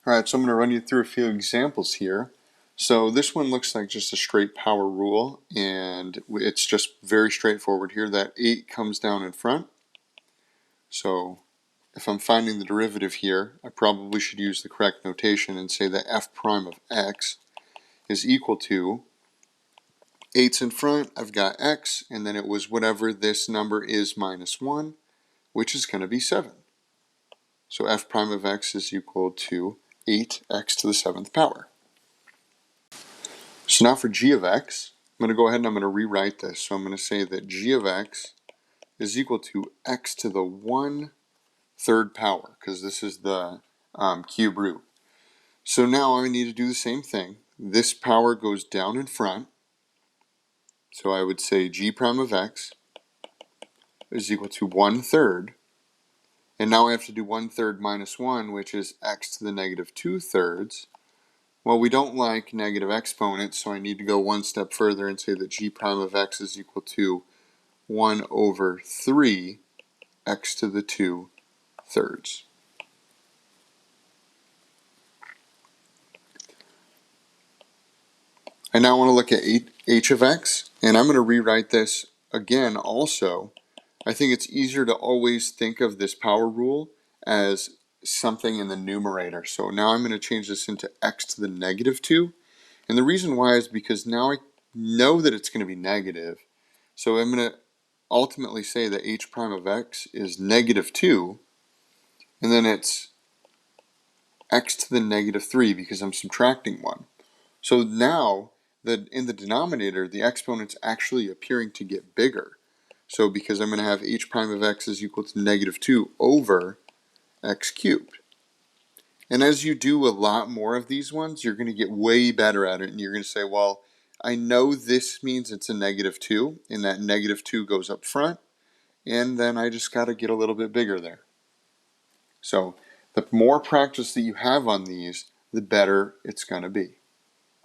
Alright, so I'm going to run you through a few examples here. So this one looks like just a straight power rule, and it's just very straightforward here. That 8 comes down in front. So if I'm finding the derivative here, I probably should use the correct notation and say that f prime of x is equal to 8's in front, I've got x, and then it was whatever this number is minus 1, which is going to be 7. So f prime of x is equal to 8x to the 7th power. So now for g of x, I'm going to go ahead and I'm going to rewrite this. So I'm going to say that g of x is equal to x to the 1/3 power, because this is the cube root. So now I need to do the same thing. This power goes down in front. So I would say g prime of x is equal to 1/3. And now I have to do 1/3 minus 1, which is x to the negative 2/3. Well, we don't like negative exponents, so I need to go one step further and say that g prime of x is equal to 1/3 x to the 2/3. I now want to look at h of x, and I'm going to rewrite this again also. I think it's easier to always think of this power rule as something in the numerator. So now I'm going to change this into x to the negative 2. And the reason why is because now I know that it's going to be negative. So I'm going to ultimately say that h prime of x is negative 2. And then it's x to the negative 3 because I'm subtracting 1. So now that in the denominator, the exponent's actually appearing to get bigger. So because I'm going to have h prime of x is equal to negative 2 over x cubed. And as you do a lot more of these ones, you're going to get way better at it. And you're going to say, well, I know this means it's a negative 2, and that negative 2 goes up front. And then I just got to get a little bit bigger there. So the more practice that you have on these, the better it's going to be.